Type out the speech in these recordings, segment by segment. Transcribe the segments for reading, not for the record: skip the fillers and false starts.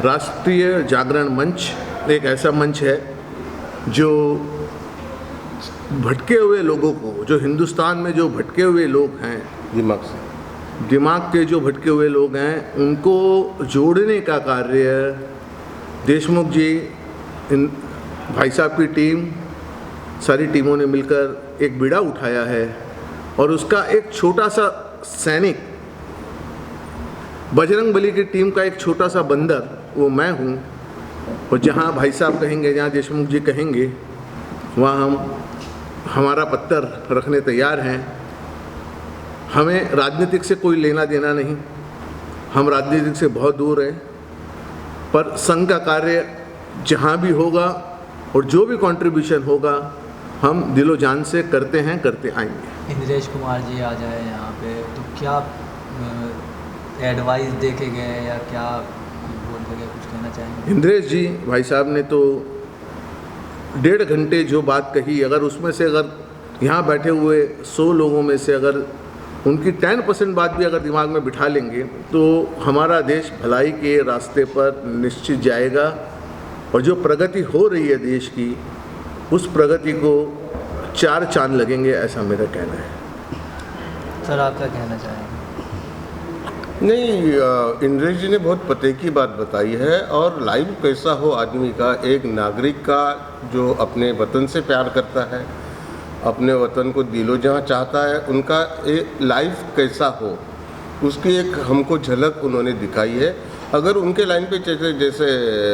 राष्ट्रीय जागरण मंच एक ऐसा मंच है जो भटके हुए लोगों को, जो हिंदुस्तान में जो भटके हुए लोग हैं, दिमाग के जो भटके हुए लोग हैं, उनको जोड़ने का कार्य देशमुख जी, इन भाई साहब की टीम, सारी टीमों ने मिलकर एक बीड़ा उठाया है। और उसका एक छोटा सा सैनिक, बजरंगबली की टीम का एक छोटा सा बंदर, वो मैं हूँ। और जहाँ भाई साहब कहेंगे, जहाँ देशमुख जी कहेंगे, वहाँ हम हमारा पत्थर रखने तैयार हैं। हमें राजनीतिक से कोई लेना देना नहीं, हम राजनीतिक से बहुत दूर हैं, पर संघ का कार्य जहाँ भी होगा और जो भी कंट्रीब्यूशन होगा हम दिलो जान से करते हैं, करते आएंगे। इंद्रेश कुमार जी आ जाए यहाँ पे तो क्या एडवाइस दे के गए या क्या बोल के गए, कुछ कहना चाहेंगे? इंद्रेश जी भाई साहब ने तो 1.5 घंटे जो बात कही, अगर उसमें से अगर यहाँ बैठे हुए 100 लोगों में से अगर उनकी 10% बात भी अगर दिमाग में बिठा लेंगे तो हमारा देश भलाई के रास्ते पर निश्चित जाएगा। और जो प्रगति हो रही है देश की, उस प्रगति को 4 चांद लगेंगे, ऐसा मेरा कहना है। सर आप क्या कहना चाहेंगे? नहीं, इंद्रेश जी ने बहुत पते की बात बताई है। और लाइफ कैसा हो आदमी का, एक नागरिक का जो अपने वतन से प्यार करता है, अपने वतन को दिलो जहाँ चाहता है, उनका एक लाइफ कैसा हो, उसकी एक हमको झलक उन्होंने दिखाई है। अगर उनके लाइन पे जैसे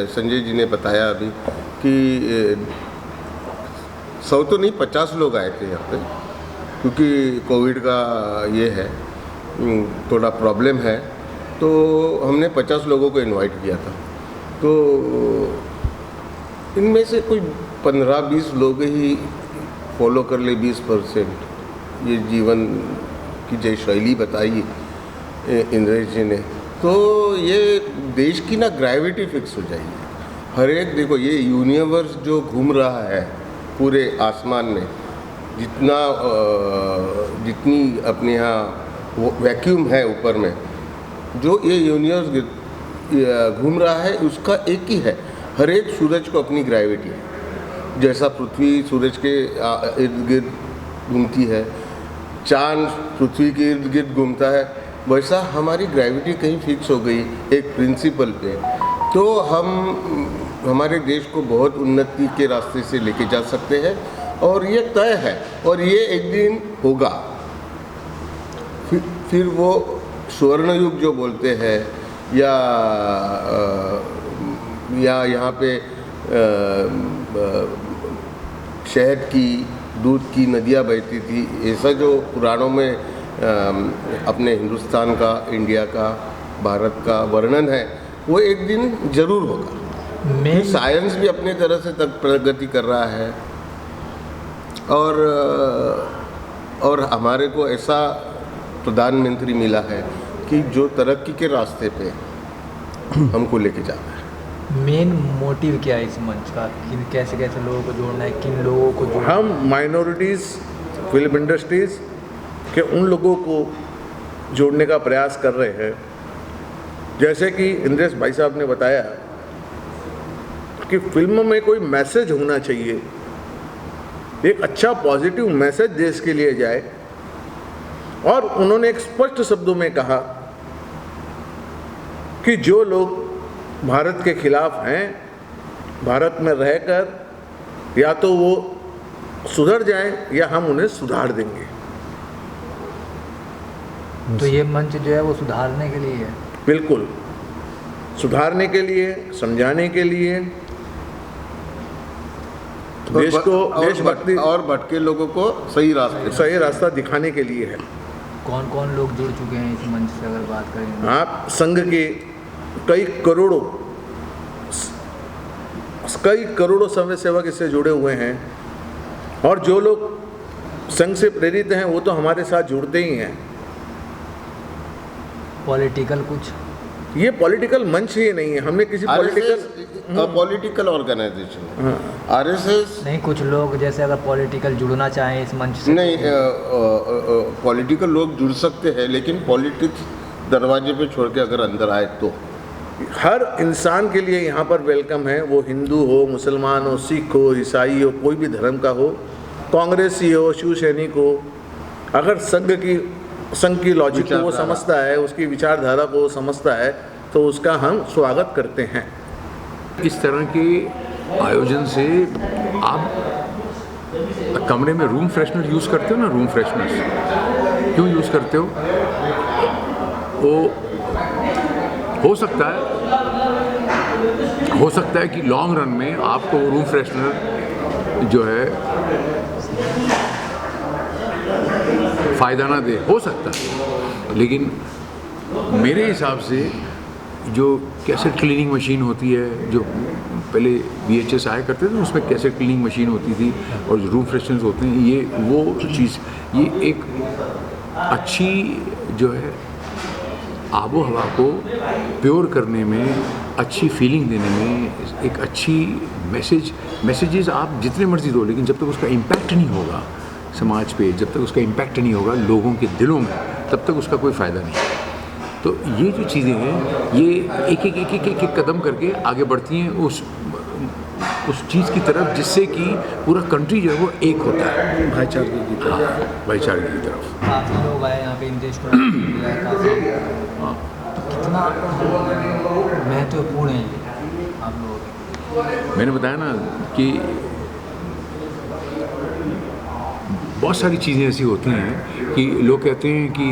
संजय जी ने बताया अभी कि 100 तो नहीं 50 लोग आए थे यहाँ पे, क्योंकि कोविड का ये है, थोड़ा प्रॉब्लम है, तो हमने 50 लोगों को इनवाइट किया था। तो इनमें से कोई 15-20 लोग ही फॉलो कर ले 20%, ये जीवन की जय शैली बताई इंद्रेश जी ने, तो ये देश की ना ग्रेविटी फिक्स हो जाएगी। हर एक देखो, ये यूनिवर्स जो घूम रहा है पूरे आसमान में, जितनी अपने यहाँ वैक्यूम है ऊपर में, जो ये यूनिवर्स घूम रहा है उसका एक ही है। हर एक सूरज को अपनी ग्रेविटी है। जैसा पृथ्वी सूरज के इर्द गिर्द घूमती है, चांद पृथ्वी के इर्द गिर्द घूमता है, वैसा हमारी ग्रेविटी कहीं फिक्स हो गई एक प्रिंसिपल पे, तो हम हमारे देश को बहुत उन्नति के रास्ते से लेके जा सकते हैं। और ये तय है, और ये एक दिन होगा। फिर वो स्वर्ण युग जो बोलते हैं, या यहाँ पे शहद की, दूध की नदियाँ बहती थी, ऐसा जो पुराणों में अपने हिंदुस्तान का, इंडिया का, भारत का वर्णन है, वो एक दिन ज़रूर होगा। साइंस भी अपने तरह से तक प्रगति कर रहा है, और हमारे को ऐसा प्रधानमंत्री मिला है कि जो तरक्की के रास्ते पे हमको लेके जा रहा है। मेन मोटिव क्या है इस मंच का? कैसे कैसे लोगों को जोड़ना है, किन लोगों को जोड़ना? हम माइनॉरिटीज़, फिल्म इंडस्ट्रीज़ के उन लोगों को जोड़ने का प्रयास कर रहे हैं। जैसे कि इंद्रेश भाई साहब ने बताया कि फिल्म में कोई मैसेज होना चाहिए, एक अच्छा पॉजिटिव मैसेज देश के लिए जाए। और उन्होंने एक स्पष्ट शब्दों में कहा कि जो लोग भारत के खिलाफ हैं, भारत में रहकर या तो वो सुधर जाएं या हम उन्हें सुधार देंगे। तो ये मंच जो है वो सुधारने के लिए है? बिल्कुल, सुधारने के लिए, समझाने के लिए, देश को, देशभक्ति और भटके लोगों को सही रास्ता दिखाने के लिए है। कौन कौन लोग जुड़ चुके हैं इस मंच से अगर बात करें? आप संघ के कई करोड़ों समय सेवक इससे जुड़े हुए हैं, और जो लोग संघ से प्रेरित हैं वो तो हमारे साथ जुड़ते ही हैं। पॉलिटिकल कुछ? ये पॉलिटिकल मंच ही नहीं है, हमने किसी पॉलिटिकल ऑर्गेनाइजेशन, आरएसएस नहीं। कुछ लोग जैसे अगर पॉलिटिकल जुड़ना चाहें इस मंच से, नहीं, पॉलिटिकल लोग जुड़ सकते हैं, लेकिन पॉलिटिक्स दरवाजे पे छोड़ के अगर अंदर आए तो हर इंसान के लिए यहाँ पर वेलकम है, वो हिंदू हो, मुसलमान हो, सिख हो, ईसाई हो, कोई भी धर्म का हो, कांग्रेसी हो, शिव सैनिक हो। अगर संघ की लॉजिक को वो समझता है, उसकी विचारधारा को समझता है, तो उसका हम स्वागत करते हैं। इस तरह के आयोजन से आप कमरे में रूम फ्रेशनर यूज़ करते हो ना, रूम फ्रेशनर क्यों यूज़ करते हो? वो हो सकता है कि लॉन्ग रन में आपको रूम फ्रेशनर जो है फ़ायदा ना दे, हो सकता है। लेकिन मेरे हिसाब से जो कैसेट क्लीनिंग मशीन होती है, जो पहले VHS आया करते थे, उसमें कैसेट क्लीनिंग मशीन होती थी, और जो रूम फ्रेशनर्स होते हैं, ये वो चीज़, ये एक अच्छी जो है आबो हवा को प्योर करने में, अच्छी फीलिंग देने में, एक अच्छी मैसेजेस आप जितने मर्जी दो, लेकिन जब तक उसका इम्पैक्ट नहीं होगा समाज पे, जब तक उसका इम्पैक्ट नहीं होगा लोगों के दिलों में, तब तक उसका कोई फ़ायदा नहीं। तो ये जो चीज़ें हैं, ये एक कदम करके आगे बढ़ती हैं उस चीज़ की तरफ, जिससे कि पूरा कंट्री जो है वो एक होता है, भाईचारे की तरफ, भाईचारे की तरफ। काफ़ी लोग आए यहाँ पे, इंदेश को काफ़ी, तो कितना महत्वपूर्ण है ये आप लोगों के? मैंने बताया ना कि बहुत सारी चीज़ें ऐसी होती हैं कि लोग कहते हैं कि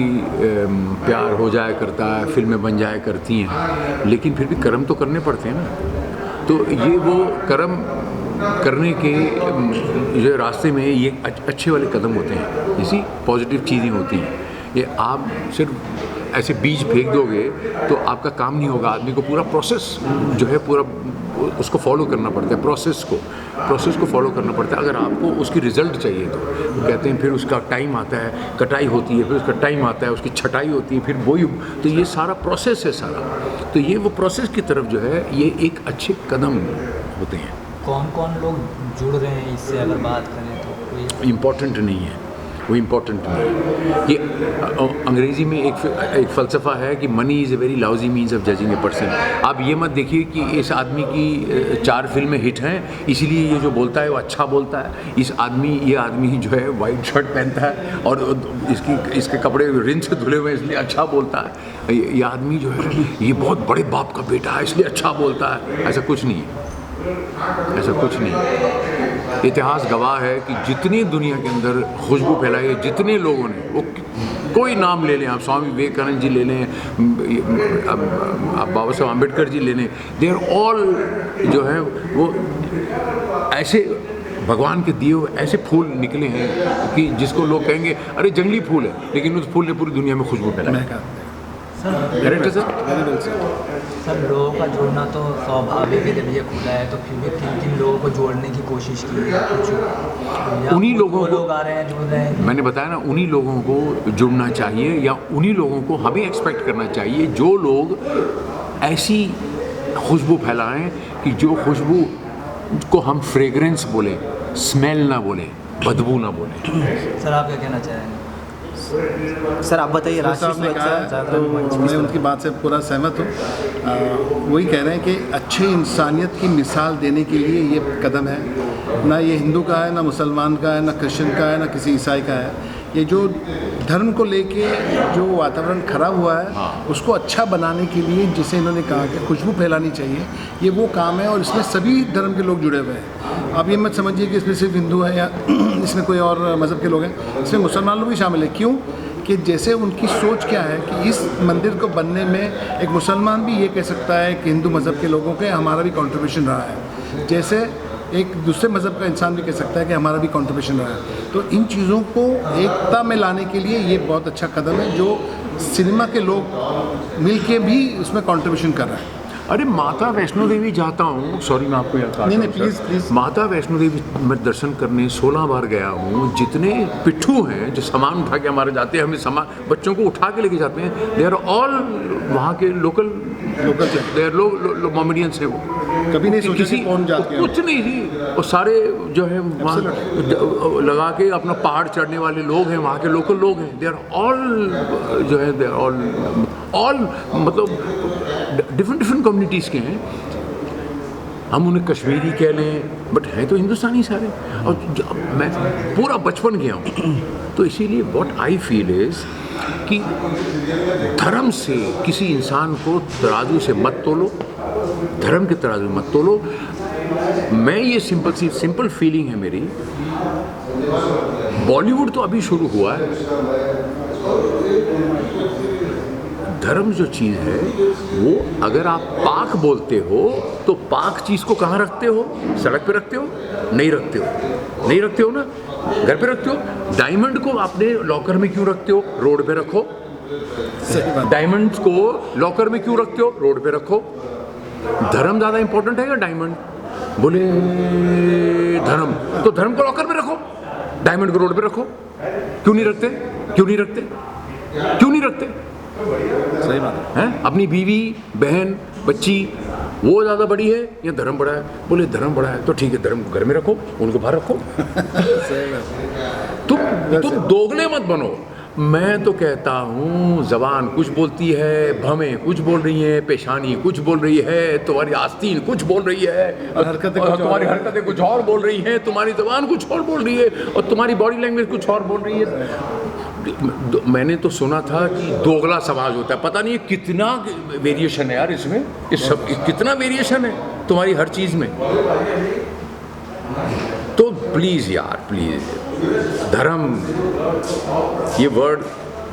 प्यार हो जाया करता है, फिल्में बन जाया करती हैं, लेकिन फिर भी कर्म तो करने पड़ते हैं ना। तो ये वो कर्म करने के जो रास्ते में ये अच्छे वाले कदम होते हैं, इसी पॉजिटिव चीज़ें होती हैं। ये आप सिर्फ ऐसे बीज फेंक दोगे तो आपका काम नहीं होगा। आदमी को पूरा प्रोसेस जो है, पूरा उसको फॉलो करना पड़ता है, प्रोसेस को फॉलो करना पड़ता है। अगर आपको उसकी रिज़ल्ट चाहिए तो कहते हैं फिर उसका टाइम आता है, कटाई होती है, फिर उसका टाइम आता है, उसकी छटाई होती है, फिर बोई। तो ये सारा प्रोसेस है सारा। तो ये वो प्रोसेस की तरफ जो है, ये एक अच्छे कदम होते हैं। कौन कौन लोग जुड़ रहे हैं इससे अगर बात करें तो? कोई इम्पोर्टेंट नहीं है, वो इम्पोर्टेंट नहीं है। ये अंग्रेज़ी में एक फ़लसफ़ा है कि money is a very lousy means of judging a person. आप ये मत देखिए कि इस आदमी की 4 फिल्में हिट हैं, इसीलिए ये जो बोलता है वो अच्छा बोलता है। ये आदमी जो है वाइट शर्ट पहनता है और इसके कपड़े रिन से धुले हुए इसलिए अच्छा बोलता है। ये आदमी जो है ये बहुत बड़े बाप का बेटा है इसलिए अच्छा बोलता है। ऐसा कुछ नहीं है, ऐसा कुछ नहीं। इतिहास गवाह है कि जितनी दुनिया के अंदर खुशबू फैलाई है, जितने लोगों ने, वो कोई नाम ले लें आप, स्वामी विवेकानंद जी ले लें, आप बाबा साहब अम्बेडकर जी ले लें, दे आर ऑल जो है वो ऐसे भगवान के दिए हुए ऐसे फूल निकले हैं कि जिसको लोग कहेंगे अरे जंगली फूल है, लेकिन उस फूल ने पूरी दुनिया में खुशबू फैलाई। करेक्ट है सर, लोगों का जोड़ना तो स्वाभाविक है, जब ये खुला है तो फिर भी किन लोगों को जोड़ने की कोशिश की है? कुछ उन्हीं लोगों को लोग आ रहे हैं, जुड़ रहे हैं। मैंने बताया ना, उन्हीं लोगों को जुड़ना चाहिए, या उन्हीं लोगों को हमें एक्सपेक्ट करना चाहिए जो लोग ऐसी खुशबू फैलाएं कि जो खुशबू को हम फ्रेगरेंस बोलें, स्मेल ना बोलें, बदबू ना बोलें। सर आप क्या कहना चाहेंगे? सर आप बताइए। साहब ने कहा है तो मैं उनकी बात से पूरा सहमत हूँ। वही कह रहे हैं कि अच्छे इंसानियत की मिसाल देने के लिए ये कदम है। ना ये हिंदू का है, ना मुसलमान का है, ना क्रिश्चियन का है, ना किसी ईसाई का है। ये जो धर्म को लेके जो वातावरण खराब हुआ है उसको अच्छा बनाने के लिए, जिसे इन्होंने कहा कि खुशबू फैलानी चाहिए, ये वो काम है। और इसमें सभी धर्म के लोग जुड़े हुए हैं। आप ये मत समझिए कि इसमें सिर्फ हिंदू है या इसमें कोई और मज़हब के लोग हैं, इसमें मुसलमान लोग भी शामिल हैं। क्यों कि जैसे उनकी सोच क्या है कि इस मंदिर को बनने में एक मुसलमान भी ये कह सकता है कि हिंदू मज़हब के लोगों के हमारा भी कंट्रीब्यूशन रहा है, जैसे एक दूसरे मज़हब का इंसान भी कह सकता है कि हमारा भी कंट्रीब्यूशन रहा है। तो इन चीज़ों को एकता में लाने के लिए ये बहुत अच्छा कदम है, जो सिनेमा के लोग मिल के भी उसमें कंट्रीब्यूशन कर रहे हैं। अरे माता वैष्णो देवी जाता हूँ, सॉरी मैं आपको यहाँ काट रहा हूँ, प्लीज़। माता वैष्णो देवी मैं दर्शन करने 16 बार गया हूँ। जितने पिट्ठू हैं जो सामान उठा के हमारे जाते हैं, हमें सामान बच्चों को उठा के लेके जाते हैं, दे आर ऑल वहाँ के लोकल दे आर लोग मोमेडियंस हैं। वो कभी नहीं सोचा कि कौन जाते हैं, कुछ नहीं जी। और सारे जो है वहाँ लगा के अपना पहाड़ चढ़ने वाले लोग हैं, वहाँ के लोकल लोग हैं। दे आर ऑल जो है दे आर ऑल मतलब डिफरेंट डिफरेंट कम्युनिटीज़ के हैं, हम उन्हें कश्मीरी कह लें, बट हैं तो हिंदुस्तानी सारे। और मैं पूरा बचपन गया हूँ, तो इसीलिए व्हाट आई फील इज़ कि धर्म से किसी इंसान को तराजू से मत तोलो, धर्म के तराजू मत तोलो। मैं ये सिंपल फीलिंग है मेरी। बॉलीवुड तो अभी शुरू हुआ है, धर्म जो चीज़ है वो अगर आप पाक बोलते हो तो पाक चीज़ को कहाँ रखते हो? सड़क पे रखते हो? नहीं रखते हो, नहीं रखते हो ना, घर पे रखते हो। डायमंड को आपने लॉकर में क्यों रखते हो? रोड पे रखो। डायमंड को लॉकर में क्यों रखते हो? रोड पे रखो। धर्म ज़्यादा इंपॉर्टेंट है या डायमंड? बोले धर्म, तो धर्म को लॉकर में रखो, डायमंड को रोड पे रखो। क्यों नहीं रखते? क्यों नहीं रखते? क्यों नहीं रखते? सही बात है। अपनी बीवी, बहन, बच्ची वो ज़्यादा बड़ी है या धर्म बड़ा है? बोले धर्म बड़ा है, तो ठीक है, धर्म को घर में रखो, उनको बाहर रखो। तुम दोगले मत बनो। मैं तो कहता हूँ ज़बान कुछ बोलती है, भवें कुछ बोल रही हैं, पेशानी कुछ बोल रही है, तुम्हारी आस्तीन कुछ बोल रही है, और तुम्हारी हरकतें कुछ और बोल रही हैं, तुम्हारी ज़बान कुछ और बोल रही है, और तुम्हारी बॉडी लैंग्वेज कुछ और बोल रही है। मैंने तो सुना था कि दोगला समाज होता है, पता नहीं कितना वेरिएशन है यार इसमें, इस सब कितना वेरिएशन है तुम्हारी हर चीज़ में। तो प्लीज़ यार, प्लीज़, धर्म ये वर्ड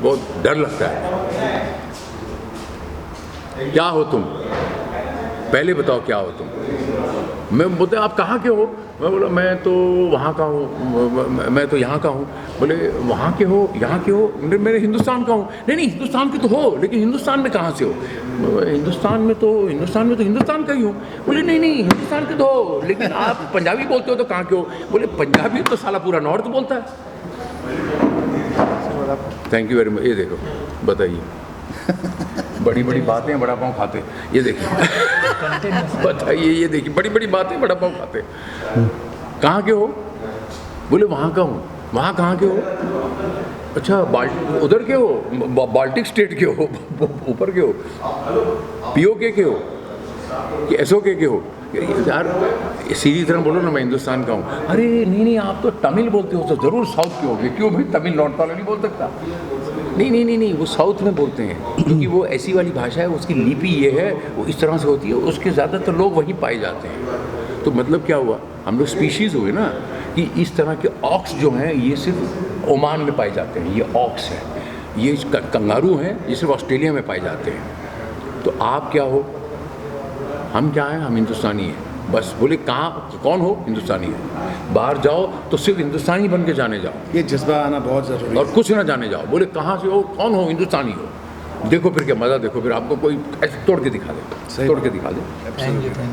बहुत डर लगता है। क्या हो तुम? पहले बताओ क्या हो तुम? मैं बोलते आप कहाँ के हो? मैं बोला मैं तो वहाँ का हूँ, मैं तो यहाँ का हूँ। बोले वहाँ के हो, यहाँ के हो? मेरे हिंदुस्तान का हूँ। नहीं नहीं, हिंदुस्तान के तो हो, लेकिन हिंदुस्तान में कहाँ से हो? हिंदुस्तान में तो हिंदुस्तान का ही हूँ। बोले नहीं नहीं, हिंदुस्तान के तो हो, लेकिन आप पंजाबी बोलते हो तो कहाँ के हो? बोले पंजाबी तो साला पूरा नॉर्थ बोलता है। Thank you very much. ये देखो, बताइए, बड़ी बड़ी बातें बड़ा पाँव खाते। ये देखिए बताइए, ये देखिए, बड़ी बड़ी बातें बड़ा पाँव खाते। कहाँ के हो? बोले वहाँ का हूँ। वहाँ कहाँ के हो? अच्छा उधर के हो, बाल्टिक स्टेट के हो, ऊपर के हो, पीओके के हो कि एसओके के हो? यार सीधी तरह बोलो ना, मैं हिंदुस्तान का हूँ। अरे नहीं नहीं, आप तो तमिल बोलते हो, तो ज़रूर साउथ के होगे। क्यों भाई, तमिल नॉर्थ वाला नहीं बोल सकता? नहीं नहीं नहीं नहीं, वो साउथ में बोलते हैं, क्योंकि वो ऐसी वाली भाषा है, उसकी लिपि ये है, वो इस तरह से होती है, उसके ज़्यादातर लोग वहीं पाए जाते हैं। तो मतलब क्या हुआ, हम लोग स्पीशीज़ हुए ना, कि इस तरह के ऑक्स जो हैं ये सिर्फ ओमान में पाए जाते हैं, ये ऑक्स है। ये कंगारू हैं, ये सिर्फ ऑस्ट्रेलिया में पाए जाते हैं। तो आप क्या हो? हम क्या हैं? हम हिंदुस्तानी हैं बस। बोले कहाँ, कौन हो? हिंदुस्तानी है। बाहर जाओ तो सिर्फ हिंदुस्तानी बन के जाने जाओ, ये जज्बा आना बहुत ज़रूरी है, और कुछ ना जाने जाओ। बोले कहाँ से हो, कौन हो? हिंदुस्तानी हो। देखो फिर क्या मज़ा, देखो फिर आपको कोई ऐसे तोड़ के दिखा दे, तोड़ के दिखा दे। Thank you.